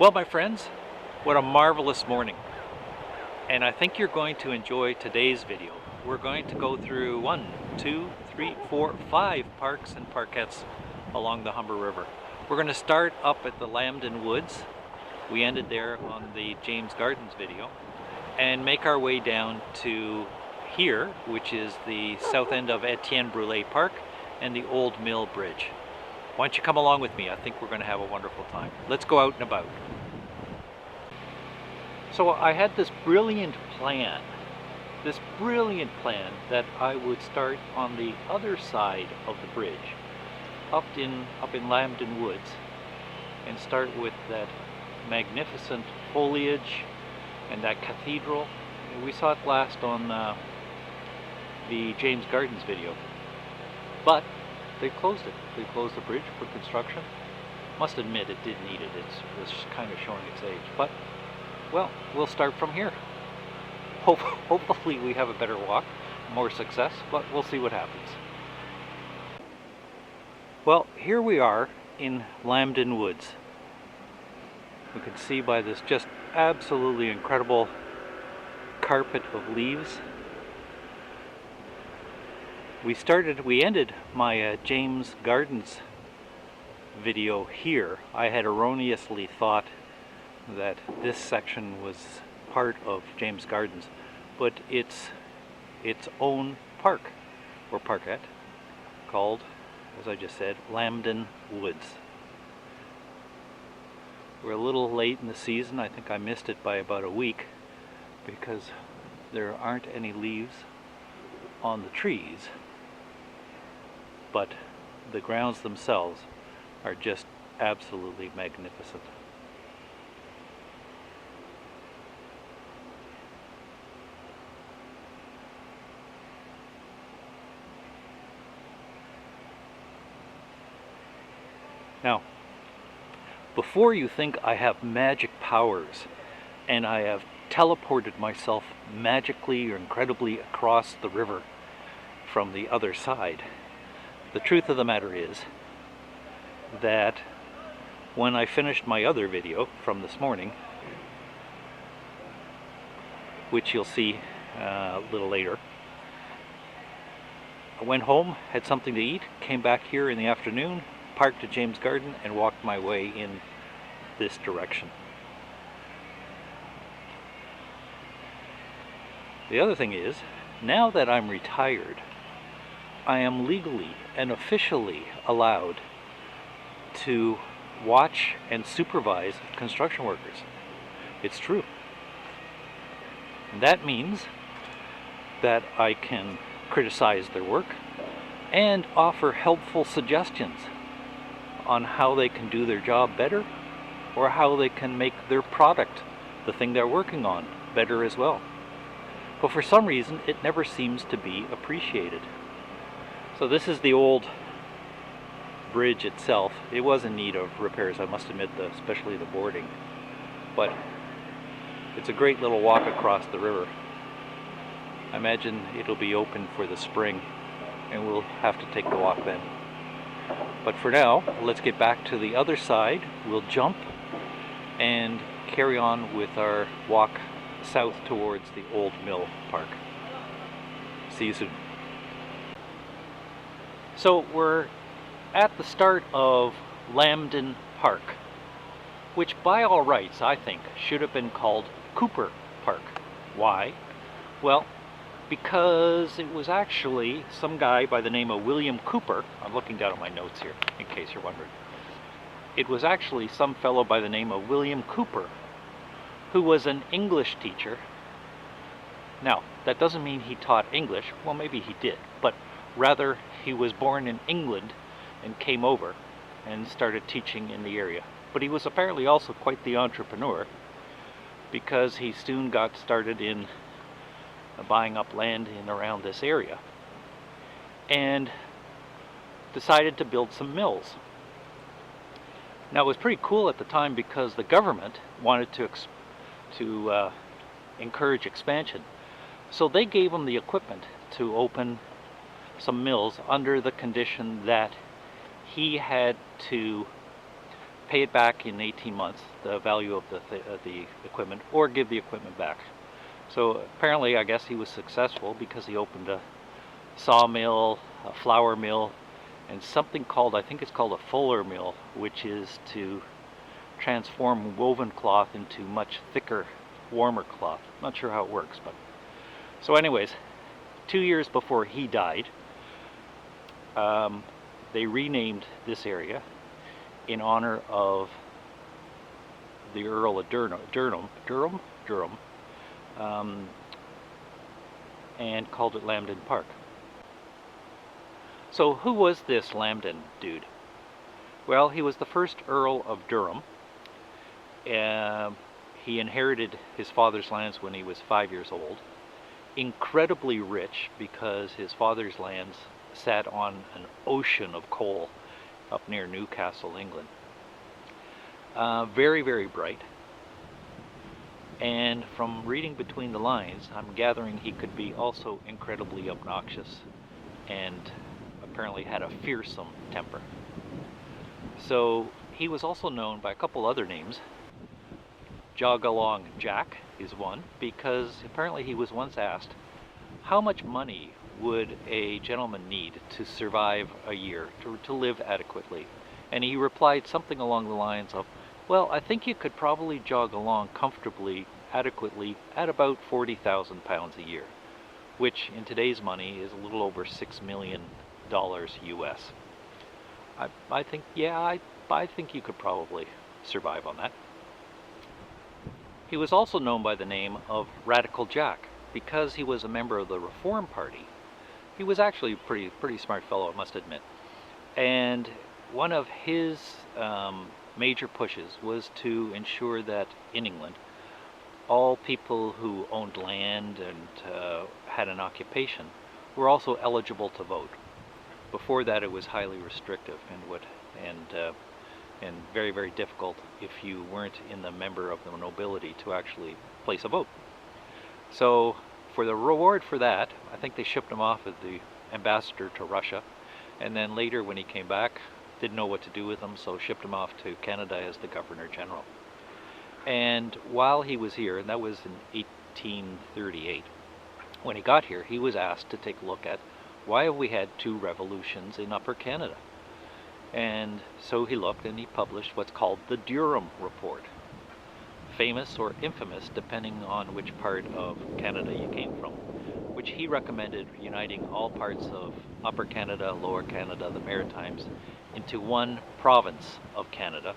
Well, my friends, what a marvelous morning. And I think you're going to enjoy today's video. We're going to go through 1, 2, 3, 4, 5 parks and parkettes along the Humber River. We're going to start up at the Lambton Woods. We ended there on the James Gardens video. And make our way down to here, which is the south end of Etienne Brule Park and the Old Mill Bridge. Why don't you come along with me? I think we're going to have a wonderful time. Let's go out and about. So I had this brilliant plan that I would start on the other side of the bridge, up in Lambton Woods, and start with that magnificent foliage and that cathedral. We saw it last on the James Gardens video, but they closed it. They closed the bridge for construction. Must admit it did need it. It's kind of showing its age, but well, we'll start from here. Hopefully we have a better walk, more success, but we'll see what happens. Well, here we are in Lambton Woods. We can see by this just absolutely incredible carpet of leaves. We ended my James Gardens video here. I had erroneously thought that this section was part of James Gardens, but it's its own park or parkette called, as I just said, Lambton Woods. We're a little late in the season. I think I missed it by about a week because there aren't any leaves on the trees, but the grounds themselves are just absolutely magnificent. Now, before you think I have magic powers and I have teleported myself magically or incredibly across the river from the other side, the truth of the matter is that when I finished my other video from this morning, which you'll see a little later, I went home, had something to eat, came back here in the afternoon, parked at James Garden, and walked my way in this direction. The other thing is, now that I'm retired, I am legally and officially allowed to watch and supervise construction workers. It's true. And that means that I can criticize their work and offer helpful suggestions on how they can do their job better, or how they can make their product, the thing they're working on, better as well. But for some reason, it never seems to be appreciated. So this is the old bridge itself. It was in need of repairs, I must admit, especially the boarding. But it's a great little walk across the river. I imagine it'll be open for the spring, and we'll have to take the walk then. But for now, let's get back to the other side. We'll jump and carry on with our walk south towards the Old Mill Park. See you soon. So we're at the start of Lambton Park, which by all rights, I think, should have been called Cooper Park. Why? Well, because it was actually some guy by the name of William Cooper. I'm looking down at my notes here, in case you're wondering. It was actually some fellow by the name of William Cooper, who was an English teacher. Now, that doesn't mean he taught English. Well, maybe he did, but rather he was born in England and came over and started teaching in the area. But he was apparently also quite the entrepreneur, because he soon got started in buying up land in around this area and decided to build some mills. Now, it was pretty cool at the time because the government wanted to encourage expansion, so they gave him the equipment to open some mills under the condition that he had to pay it back in 18 months, the value of the equipment, or give the equipment back. So apparently, I guess he was successful because he opened a sawmill, a flour mill, and something called, I think it's called a fuller mill, which is to transform woven cloth into much thicker, warmer cloth. Not sure how it works, but so anyways, 2 years before he died, they renamed this area in honor of the Earl of Durham, and called it Lambton Park. So who was this Lambton dude? Well, he was the first Earl of Durham. He inherited his father's lands when he was 5 years old. Incredibly rich because his father's lands sat on an ocean of coal up near Newcastle, England. Very, very bright. And from reading between the lines, I'm gathering he could be also incredibly obnoxious and apparently had a fearsome temper. So he was also known by a couple other names. Jog Along Jack is one, because apparently he was once asked, how much money would a gentleman need to survive a year, to live adequately? And he replied something along the lines of, well, I think you could probably jog along comfortably, adequately, at about £40,000 a year, which in today's money is a little over $6 million US. I think, yeah, I think you could probably survive on that. He was also known by the name of Radical Jack because he was a member of the Reform Party. He was actually a pretty smart fellow, I must admit. And one of his major pushes was to ensure that in England, all people who owned land and had an occupation were also eligible to vote. Before that, it was highly restrictive and very, very difficult if you weren't in the member of the nobility to actually place a vote. So for the reward for that, I think they shipped him off as the ambassador to Russia, and then later when he came back, didn't know what to do with him, so shipped him off to Canada as the Governor General. And while he was here, and that was in 1838, when he got here, he was asked to take a look at why have we had 2 revolutions in Upper Canada. And so he looked and he published what's called the Durham Report. Famous or infamous, depending on which part of Canada you came from, which he recommended uniting all parts of Upper Canada, Lower Canada, the Maritimes, into one province of Canada,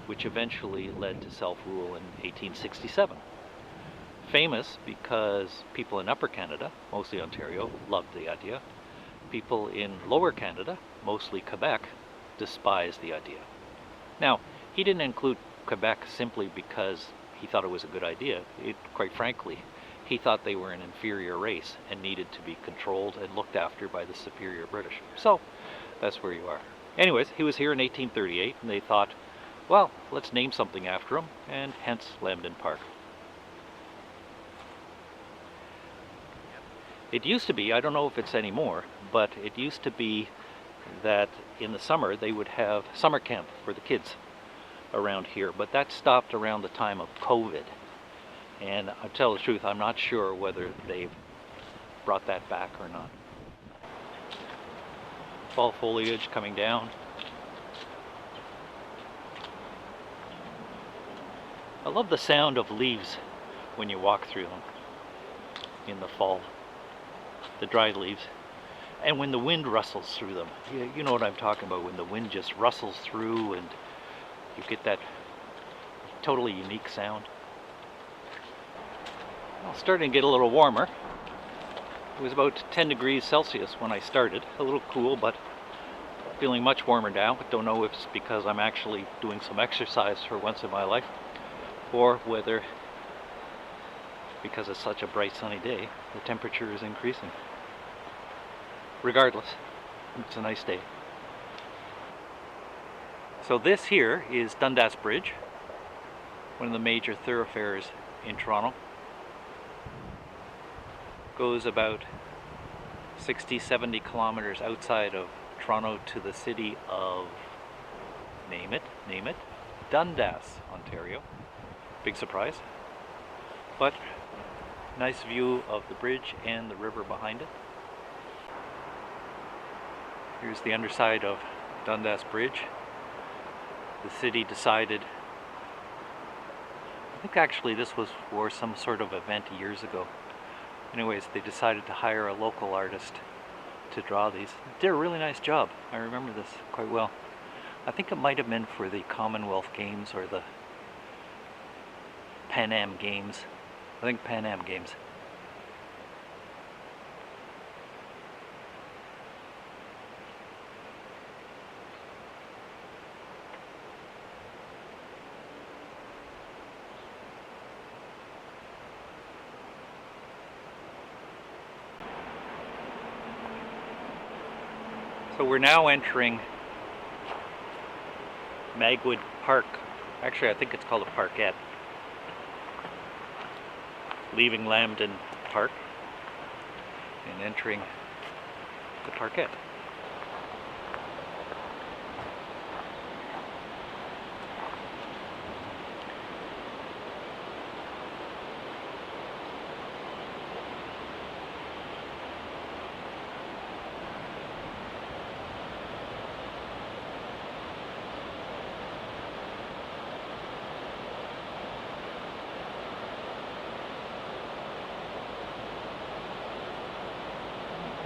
which eventually led to self-rule in 1867. Famous because people in Upper Canada, mostly Ontario, loved the idea. People in Lower Canada, mostly Quebec, despised the idea. Now, he didn't include Quebec simply because he thought it was a good idea. Quite frankly, he thought they were an inferior race and needed to be controlled and looked after by the superior British. So, that's where you are. Anyways, he was here in 1838, and they thought, well, let's name something after him, and hence Lambton Park. It used to be, I don't know if it's anymore, but it used to be that in the summer they would have summer camp for the kids around here, but that stopped around the time of COVID. And I'll tell the truth, I'm not sure whether they've brought that back or not. Fall foliage coming down. I love the sound of leaves when you walk through them in the fall, the dried leaves. And when the wind rustles through them, you know what I'm talking about, when the wind just rustles through and you get that totally unique sound. Well, it's starting to get a little warmer. It was about 10 degrees Celsius when I started, a little cool, but feeling much warmer now. Don't know if it's because I'm actually doing some exercise for once in my life, or whether because it's such a bright sunny day, the temperature is increasing. Regardless, it's a nice day. So this here is Dundas Bridge, one of the major thoroughfares in Toronto. Goes about 60-70 kilometers outside of Toronto to the city of, name it, Dundas, Ontario. Big surprise. But nice view of the bridge and the river behind it. Here's the underside of Dundas Bridge. The city decided, I think actually this was for some sort of event years ago. Anyways, they decided to hire a local artist to draw these. They did a really nice job. I remember this quite well. I think it might have been for the Commonwealth Games or the Pan Am Games. I think Pan Am Games. So we're now entering Magwood Park. Actually, I think it's called a parkette. Leaving Lambton Park and entering the parkette.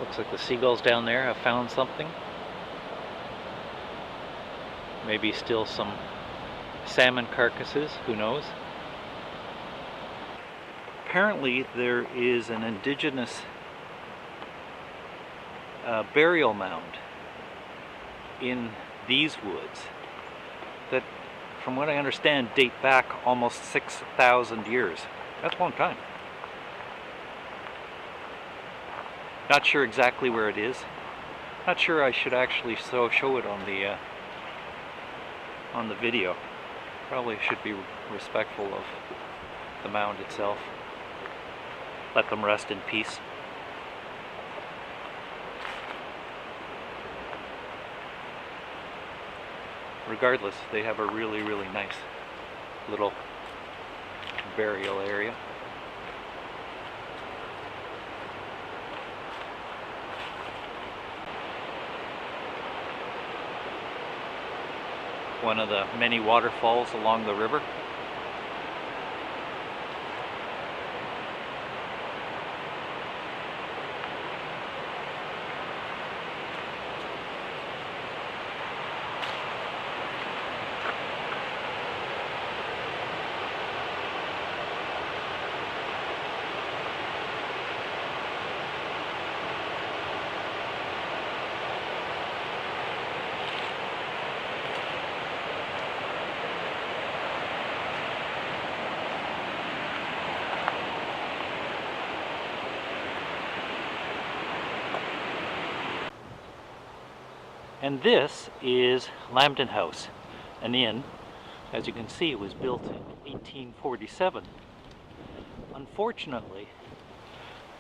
Looks like the seagulls down there have found something. Maybe still some salmon carcasses, who knows? Apparently there is an indigenous burial mound in these woods that, from what I understand, date back almost 6,000 years. That's a long time. Not sure exactly where it is. Not sure I should actually show it on the video. Probably should be respectful of the mound itself. Let them rest in peace. Regardless, they have a really, really nice little burial area. One of the many waterfalls along the river. And this is Lambton House, an inn. As you can see, it was built in 1847. Unfortunately,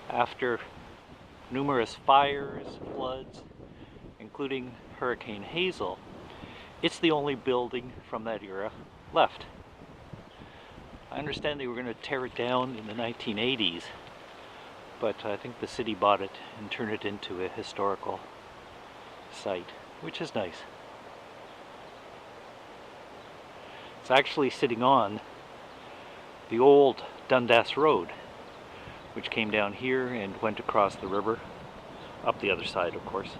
after numerous fires, floods, including Hurricane Hazel, it's the only building from that era left. I understand they were going to tear it down in the 1980s, but I think the city bought it and turned it into a historical site, which is nice. It's actually sitting on the old Dundas Road, which came down here and went across the river, up the other side, of course.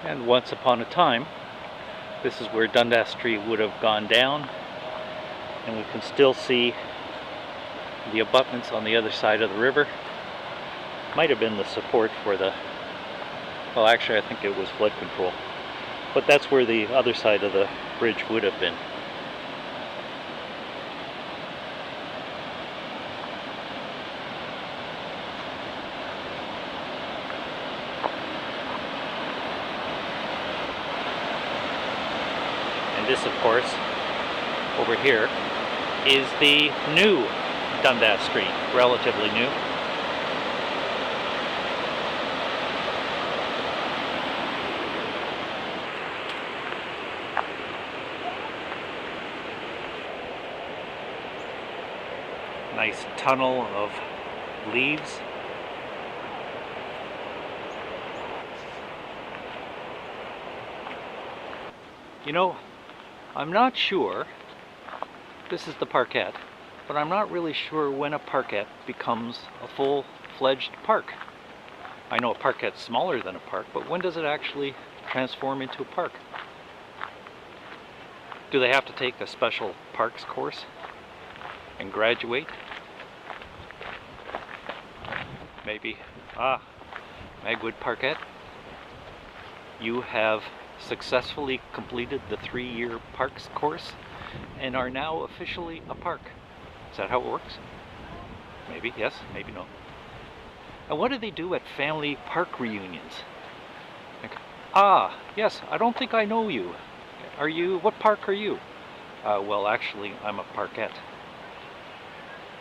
And once upon a time, this is where Dundas Street would have gone down, and we can still see the abutments on the other side of the river. Might have been the support for the, well, actually I think it was flood control, but that's where the other side of the bridge would have been. this, of course, over here, is the new Dundas Street, relatively new. Nice tunnel of leaves. You know, I'm not sure, this is the parkette, but I'm not really sure when a parkette becomes a full-fledged park. I know a parkette's smaller than a park, but when does it actually transform into a park? Do they have to take a special parks course and graduate? Maybe. Magwood Parkette, you have successfully completed the 3-year parks course and are now officially a park. Is that how it works? Maybe yes, maybe no. And what do they do at family park reunions? Like, yes, I don't think I know you. Are you, what park are you? Well, actually, I'm a parkette.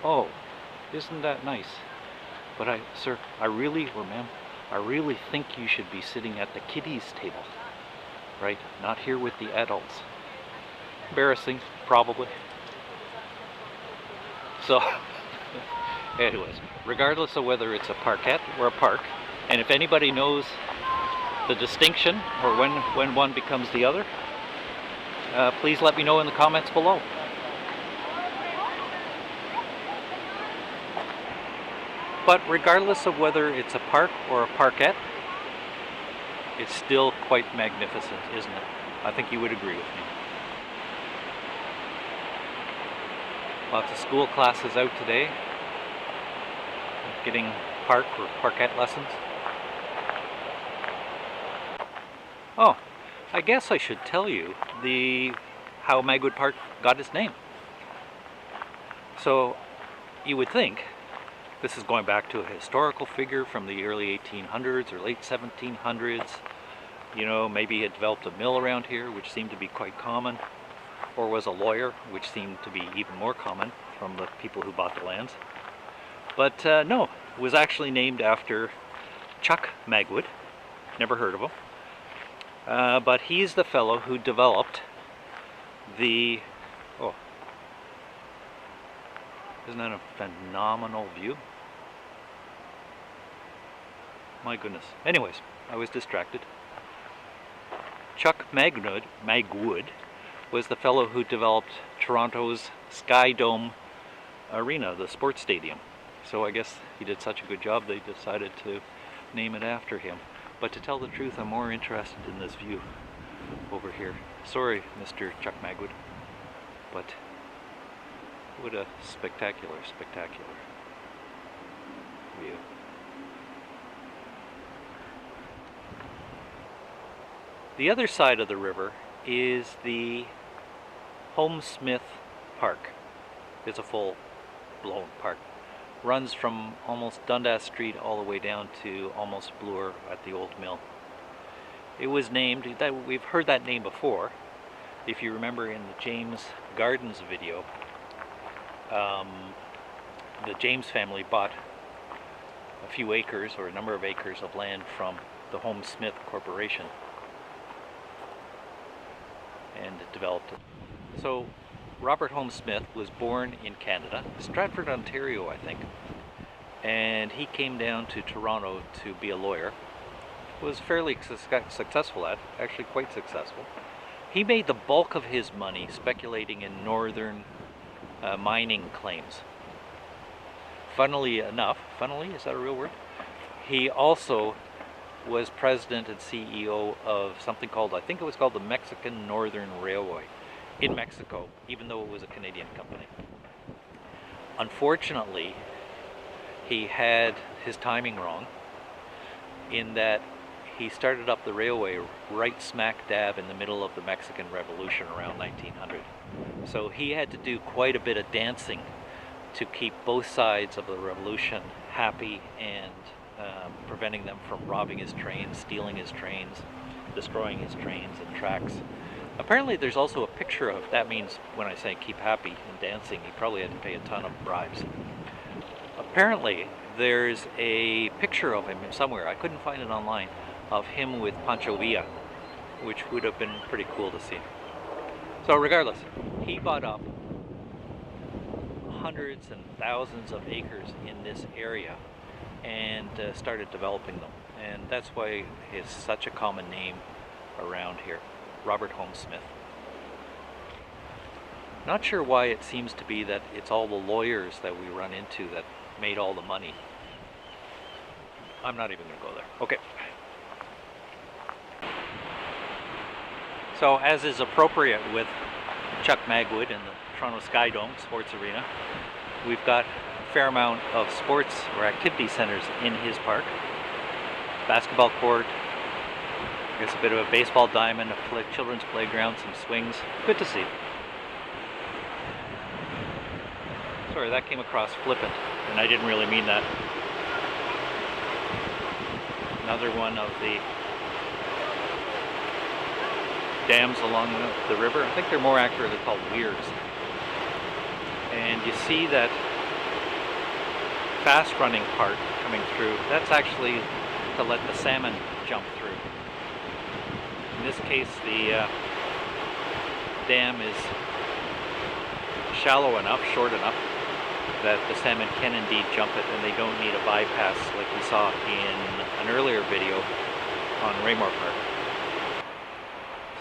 Oh, isn't that nice? But sir, I really think you should be sitting at the kiddies table, right? Not here with the adults. Embarrassing, probably. So, anyways, regardless of whether it's a parkette or a park, and if anybody knows the distinction or when one becomes the other, please let me know in the comments below. But regardless of whether it's a park or a parkette, it's still quite magnificent, isn't it? I think you would agree with me. Lots of school classes out today, getting park or parkette lessons. Oh, I guess I should tell you how Magwood Park got its name. So, you would think, this is going back to a historical figure from the early 1800s or late 1700s. You know, maybe he had developed a mill around here, which seemed to be quite common, or was a lawyer, which seemed to be even more common from the people who bought the lands. But no, it was actually named after Chuck Magwood. Never heard of him. But he's the fellow who developed the... Oh, isn't that a phenomenal view? My goodness. Anyways, I was distracted. Chuck Magwood was the fellow who developed Toronto's Sky Dome Arena, the sports stadium. So I guess he did such a good job they decided to name it after him. But to tell the truth, I'm more interested in this view over here. Sorry, Mr. Chuck Magwood, but what a spectacular view. The other side of the river is the Humber Park. It's a full-blown park. Runs from almost Dundas Street all the way down to almost Bloor at the old mill. It was named, we've heard that name before. If you remember in the James Gardens video, the James family bought a few acres or a number of acres of land from the Humber Corporation and developed it. So Robert Humber was born in Canada, Stratford, Ontario, I think, and he came down to Toronto to be a lawyer. Was fairly successful at, actually quite successful. He made the bulk of his money speculating in northern mining claims. Funnily enough, is that a real word? He also was president and CEO of something called, I think it was called the Mexican Northern Railway in Mexico, even though it was a Canadian company. Unfortunately, he had his timing wrong in that he started up the railway right smack dab in the middle of the Mexican Revolution around 1900. So he had to do quite a bit of dancing to keep both sides of the revolution happy and preventing them from robbing his trains, stealing his trains, destroying his trains and tracks. Apparently there's also a picture of, that means when I say keep happy and dancing, he probably had to pay a ton of bribes. Apparently there's a picture of him somewhere, I couldn't find it online, of him with Pancho Villa, which would have been pretty cool to see. So regardless, he bought up hundreds and thousands of acres in this area and started developing them. And that's why he's such a common name around here, Robert Holmes Smith. Not sure why it seems to be that it's all the lawyers that we run into that made all the money. I'm not even going to go there. Okay. So as is appropriate with Chuck Magwood and the Toronto Sky Dome Sports Arena, we've got a fair amount of sports or activity centers in his park. Basketball court, I guess a bit of a baseball diamond, a children's playground, some swings. Good to see. Sorry, that came across flippant, and I didn't really mean that. Another one of the dams along the river. I think they're more accurately called weirs. And you see that fast running part coming through. That's actually to let the salmon jump through. In this case, the dam is shallow enough, short enough, that the salmon can indeed jump it, and they don't need a bypass like we saw in an earlier video on Raymore Park.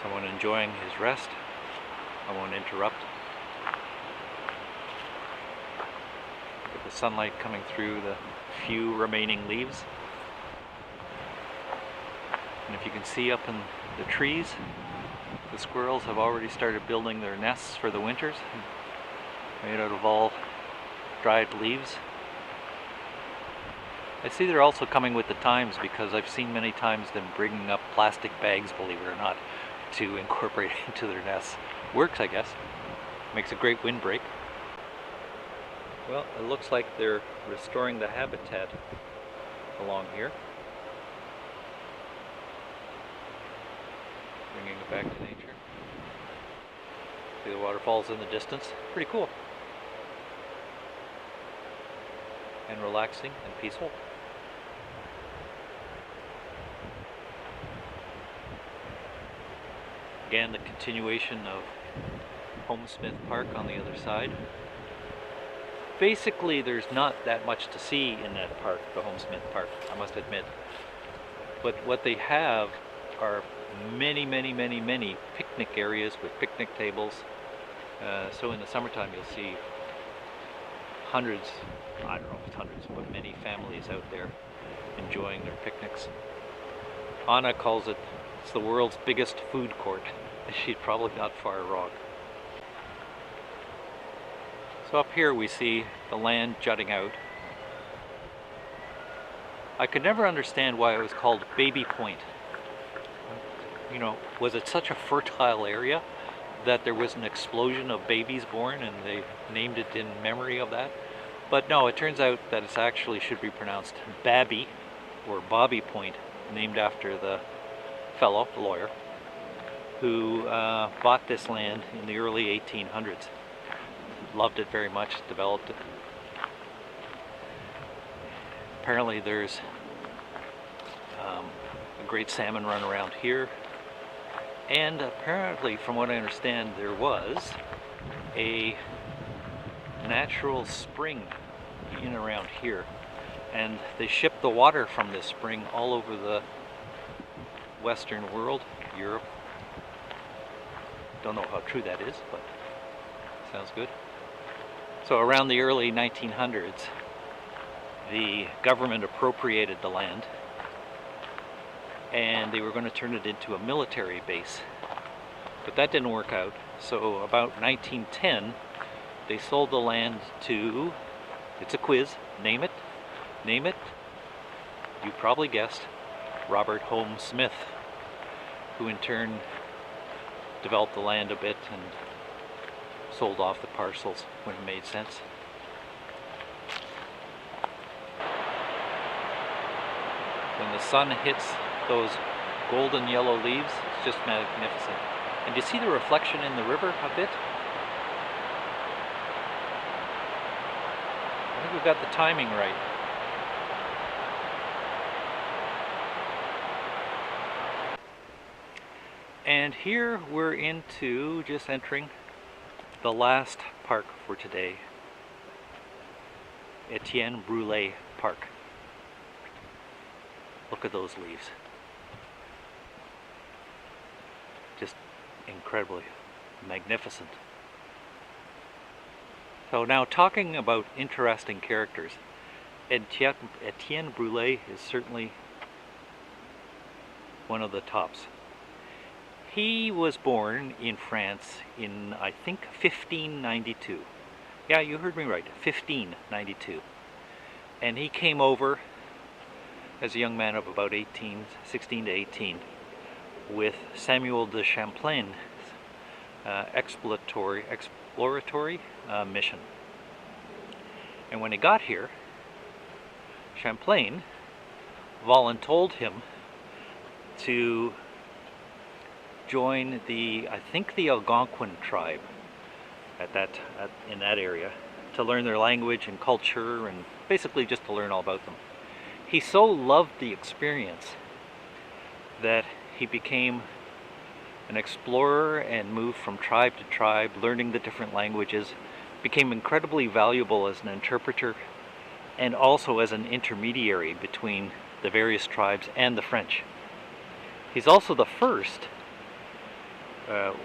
Someone enjoying his rest. I won't interrupt. With the sunlight coming through the few remaining leaves. And if you can see up in the trees, the squirrels have already started building their nests for the winters, made out of all dried leaves. I see they're also coming with the times, because I've seen many times them bringing up plastic bags, believe it or not, to incorporate into their nests. Works, I guess. Makes a great windbreak. Well, it looks like they're restoring the habitat along here. Bringing it back to nature. See the waterfalls in the distance. Pretty cool. And relaxing and peaceful. Again, the continuation of Holmes Smith Park on the other side. Basically, there's not that much to see in that park, the Holmes Smith Park, I must admit. But what they have are many picnic areas with picnic tables. So in the summertime, you'll see hundreds, I don't know if it's hundreds, but many families out there enjoying their picnics. Anna calls it, it's the world's biggest food court. She's probably not far wrong. So up here we see the land jutting out. I could never understand why it was called Baby Point. You know, was it such a fertile area that there was an explosion of babies born and they named it in memory of that? But no, it turns out that it actually should be pronounced Babby or Bobby Point, named after the fellow, the lawyer, who bought this land in the early 1800s. Loved it very much, developed it. Apparently there's a great salmon run around here. And apparently, from what I understand, there was a natural spring in around here. And they shipped the water from this spring all over the Western world, Europe. Don't know how true that is, but sounds good. So around the early 1900s, the government appropriated the land and they were going to turn it into a military base. But that didn't work out. So about 1910, they sold the land to, it's a quiz, name it, you probably guessed, Robert Holmes Smith, who in turn developed the land a bit and sold off the parcels when it made sense. When the sun hits those golden yellow leaves, it's just magnificent. And you see the reflection in the river a bit? I think we've got the timing right. And here we're into just entering the last park for today. Etienne Brule Park. Look at those leaves. Just incredibly magnificent. So now, talking about interesting characters, Etienne Brule is certainly one of the tops. He was born in France in, I think, 1592. Yeah, you heard me right, 1592. And he came over as a young man of about 16 to 18, with Samuel de Champlain's exploratory mission. And when he got here, Champlain voluntold him to join the, I think, the Algonquin tribe in that area, to learn their language and culture, and basically just to learn all about them. He so loved the experience that he became an explorer and moved from tribe to tribe, learning the different languages, became incredibly valuable as an interpreter and also as an intermediary between the various tribes and the French. He's also the first,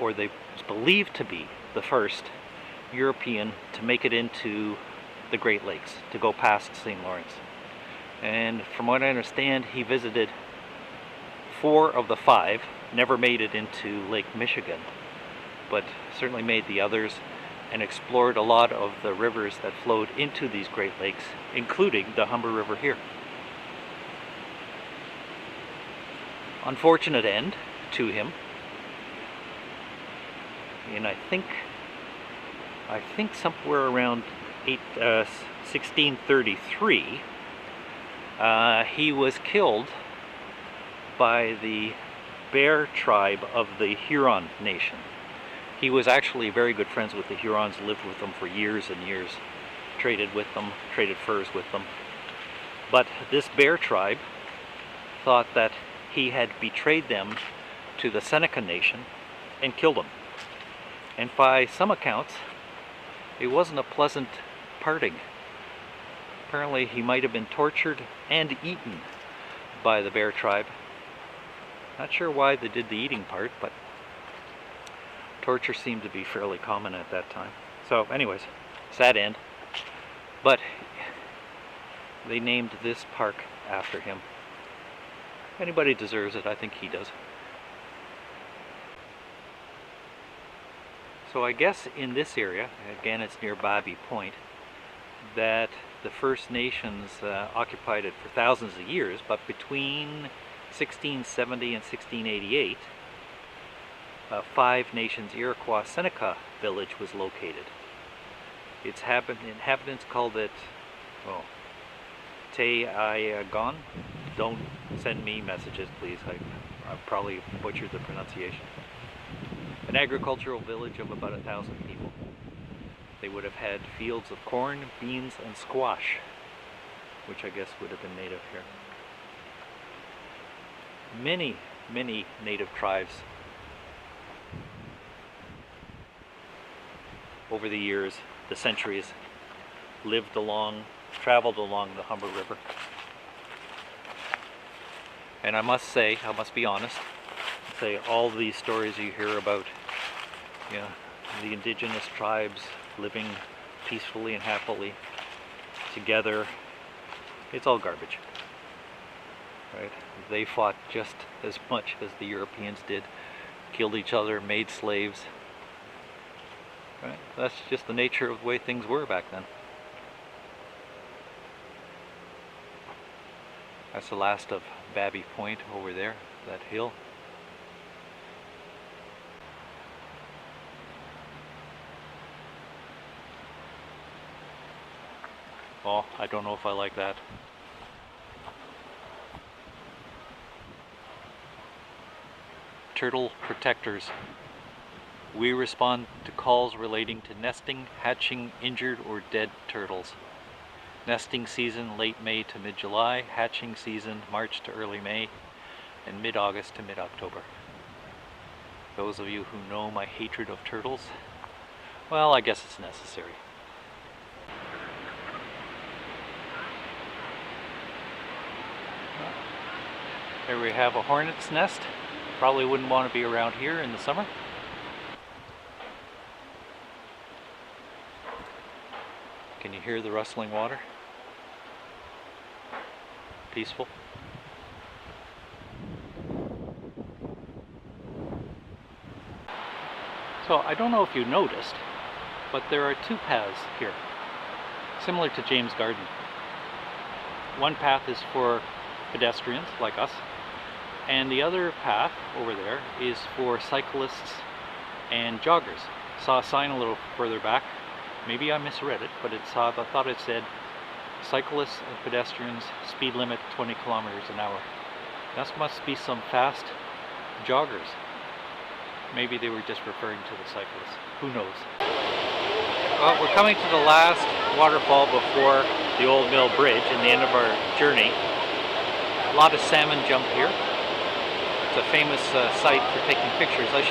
or they believed to be the first, European to make it into the Great Lakes, to go past St. Lawrence. And from what I understand, he visited 4 of the 5, never made it into Lake Michigan, but certainly made the others, and explored a lot of the rivers that flowed into these Great Lakes, including the Humber River here. Unfortunate end to him. And I think somewhere around 1633, he was killed by the Bear tribe of the Huron Nation. He was actually very good friends with the Hurons, lived with them for years and years, traded with them, traded furs with them. But this Bear tribe thought that he had betrayed them to the Seneca Nation and killed him. And by some accounts, it wasn't a pleasant parting. Apparently he might have been tortured and eaten by the Bear tribe. Not sure why they did the eating part, but torture seemed to be fairly common at that time. So anyways, sad end. But they named this park after him. If anybody deserves it, I think he does. So I guess in this area, again it's near Bobby Point, that the First Nations occupied it for thousands of years, but between 1670 and 1688, 5 Nations Iroquois Seneca village was located. Its inhabitants called it, well, Te-ai-gon. Don't send me messages, please. I probably butchered the pronunciation. An agricultural village of about 1,000 people. They would have had fields of corn, beans, and squash, which I guess would have been native here. Many, many native tribes over the years, the centuries, traveled along the Humber River. And I must say, I must be honest, say all these stories you hear about, you know, the indigenous tribes living peacefully and happily together, it's all garbage. Right? They fought just as much as the Europeans did, killed each other, made slaves. Right? That's just the nature of the way things were back then. That's the last of Bobby Point over there, that hill. Oh, I don't know if I like that. Turtle protectors We respond to calls relating to nesting, hatching, injured, or dead turtles. Nesting season late May to mid-July, hatching season March to early May, and mid-August to mid-October. Those of you who know my hatred of turtles, well, I guess it's necessary. Here we have a hornet's nest. Probably wouldn't want to be around here in the summer. Can you hear the rustling water? Peaceful. So I don't know if you noticed, but there are two paths here, similar to James Garden. One path is for pedestrians like us, and the other path over there is for cyclists and joggers. Saw a sign a little further back, maybe I misread it, but I thought it said cyclists and pedestrians, speed limit 20 kilometers an hour. That must be some fast joggers. Maybe they were just referring to the cyclists. Who knows? Well, we're coming to the last waterfall before the Old Mill Bridge and the end of our journey. A lot of salmon jump here. It's a famous site for taking pictures. I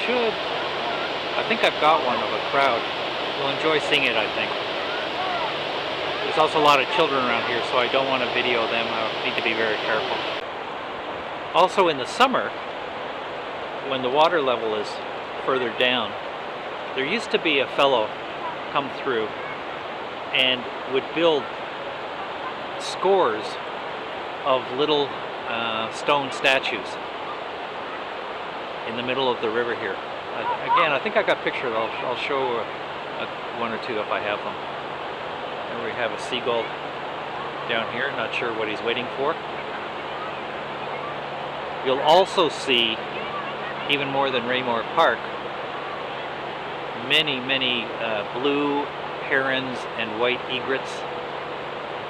think I've got one of a crowd. You'll enjoy seeing it, I think. There's also a lot of children around here, so I don't want to video them. I need to be very careful. Also in the summer, when the water level is further down, there used to be a fellow come through and would build scores of little stone statues in the middle of the river here. Again, I think I got pictures. I'll show one or two if I have them. And we have a seagull down here, not sure what he's waiting for. You'll also see, even more than Raymore Park, many blue herons and white egrets.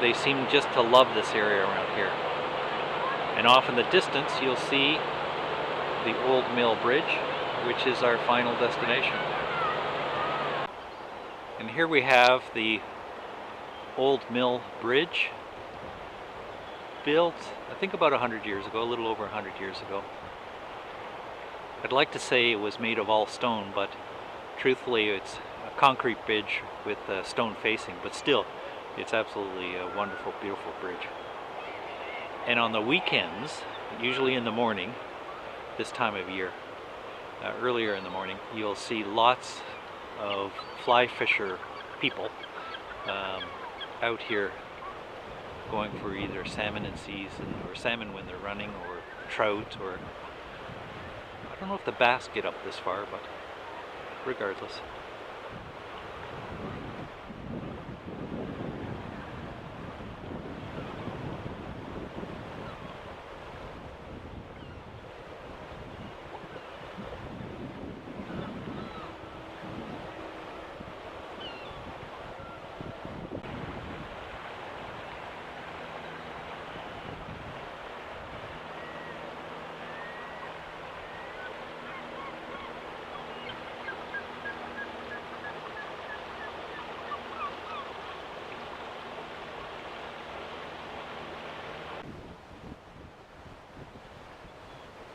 They seem just to love this area around here. And off in the distance you'll see the Old Mill Bridge, which is our final destination. And here we have the Old Mill Bridge, built I think about 100 years ago, a little over 100 years ago. I'd like to say it was made of all stone, but truthfully it's a concrete bridge with stone facing, but still it's absolutely a wonderful, beautiful bridge. And on the weekends, usually in the morning, this time of year, earlier in the morning, you'll see lots of fly fisher people out here going for either salmon in season, or salmon when they're running, or trout, or I don't know if the bass get up this far, but regardless.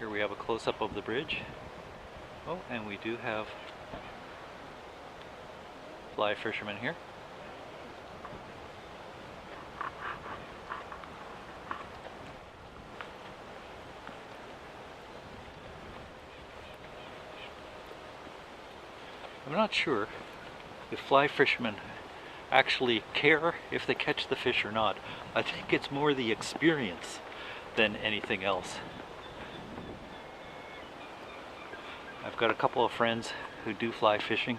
Here we have a close-up of the bridge. Oh, and we do have fly fishermen here. I'm not sure if fly fishermen actually care if they catch the fish or not. I think it's more the experience than anything else. I've got a couple of friends who do fly fishing,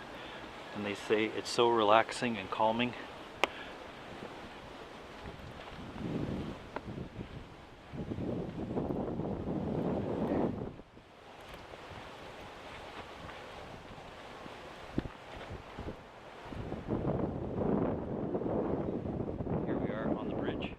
and they say it's so relaxing and calming. Here we are on the bridge.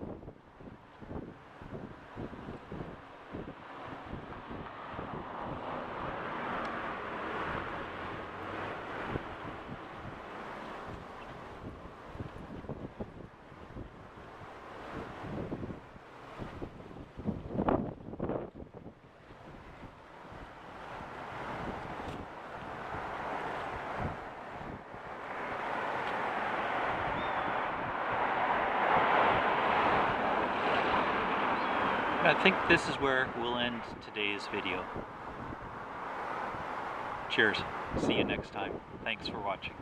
think this is where we'll end today's video. Cheers. See you next time. Thanks for watching.